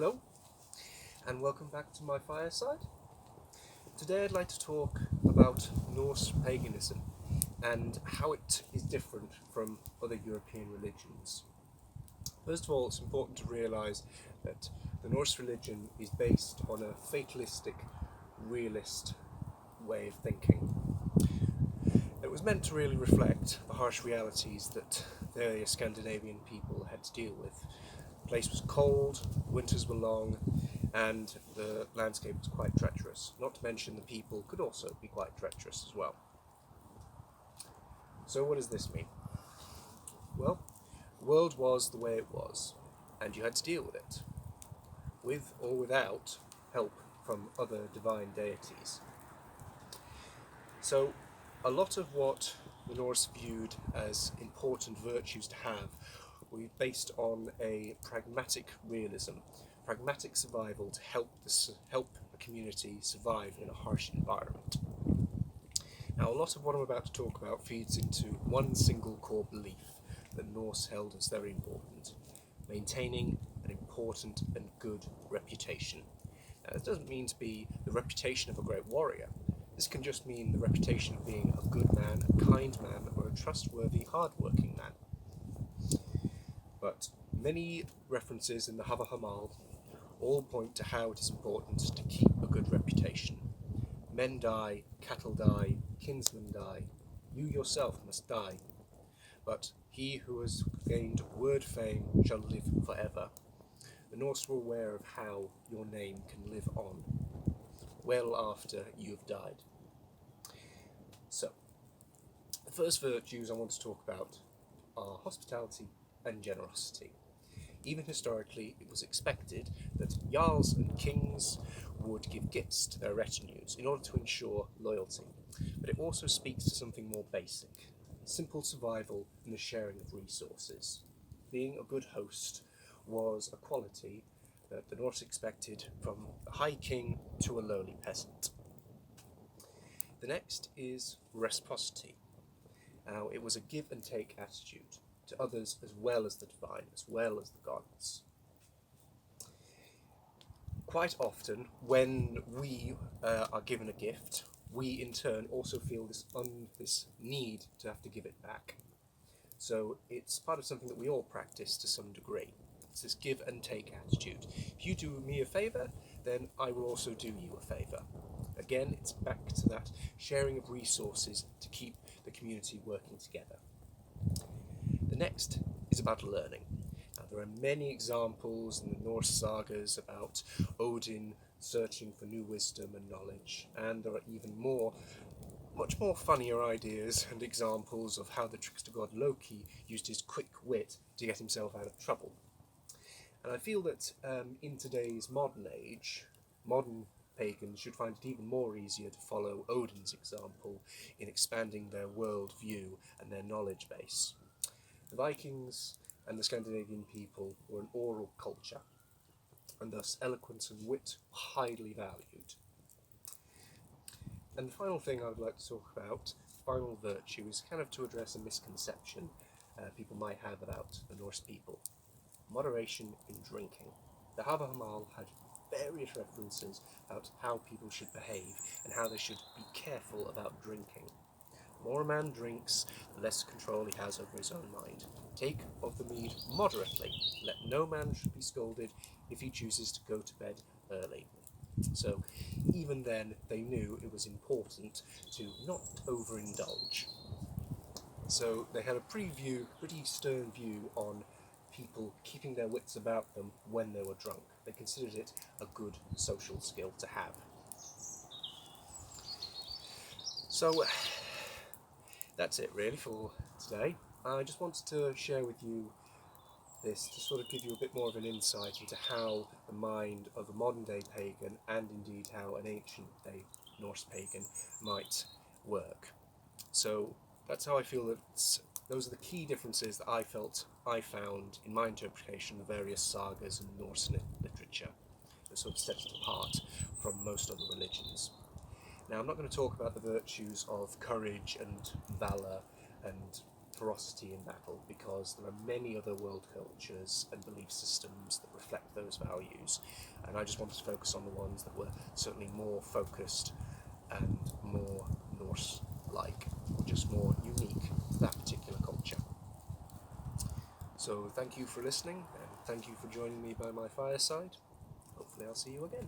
Hello, and welcome back to my fireside. Today I'd like to talk about Norse paganism and how it is different from other European religions. First of all, it's important to realise that the Norse religion is based on a fatalistic, realist way of thinking. It was meant to really reflect the harsh realities that the earlier Scandinavian people had to deal with. The place was cold, winters were long, and the landscape was quite treacherous. Not to mention the people could also be quite treacherous as well. So what does this mean? Well, the world was the way it was, and you had to deal with it, with or without help from other divine deities. So a lot of what the Norse viewed as important virtues to have were based on a pragmatic realism, pragmatic survival to help a community survive in a harsh environment. Now, a lot of what I'm about to talk about feeds into one single core belief that Norse held as very important: maintaining an important and good reputation. Now, it doesn't mean to be the reputation of a great warrior. This can just mean the reputation of being a good man, a kind man, or a trustworthy, hard-working man. But many references in the Havahamal all point to how it is important to keep a good reputation. Men die, cattle die, kinsmen die. You yourself must die. But he who has gained word fame shall live forever. The Norse were aware of how your name can live on, well after you have died. So, the first virtues I want to talk about are hospitality and generosity. Even historically, it was expected that jarls and kings would give gifts to their retinues in order to ensure loyalty. But it also speaks to something more basic: simple survival and the sharing of resources. Being a good host was a quality that the Norse expected from the high king to a lowly peasant. The next is reciprocity. Now, it was a give and take attitude to others as well as the divine, as well as the gods. Quite often, when we are given a gift, we in turn also feel this need to have to give it back. So it's part of something that we all practice to some degree. It's this give and take attitude. If you do me a favour, then I will also do you a favour. Again, it's back to that sharing of resources to keep the community working together. The next is about learning. Now, there are many examples in the Norse sagas about Odin searching for new wisdom and knowledge, and there are even much more funnier ideas and examples of how the trickster god Loki used his quick wit to get himself out of trouble. And I feel that in today's modern age, modern pagans should find it even more easier to follow Odin's example in expanding their world view and their knowledge base. The Vikings and the Scandinavian people were an oral culture, and thus eloquence and wit were highly valued. And the final thing I would like to talk about, final virtue, is kind of to address a misconception people might have about the Norse people: moderation in drinking. The Havahamal had various references about how people should behave and how they should be careful about drinking. The more a man drinks, the less control he has over his own mind. Take of the mead moderately. Let no man should be scolded if he chooses to go to bed early. So even then, they knew it was important to not overindulge. So they had a pretty stern view on people keeping their wits about them when they were drunk. They considered it a good social skill to have. So that's it really for today. I just wanted to share with you this to sort of give you a bit more of an insight into how the mind of a modern day pagan, and indeed how an ancient day Norse pagan, might work. So that's how I feel that those are the key differences that I found in my interpretation of various sagas and Norse literature that sort of set it apart from most other religions. Now, I'm not going to talk about the virtues of courage and valour and ferocity in battle, because there are many other world cultures and belief systems that reflect those values, and I just wanted to focus on the ones that were certainly more focused and more Norse-like, or just more unique to that particular culture. So thank you for listening, and thank you for joining me by my fireside. Hopefully I'll see you again.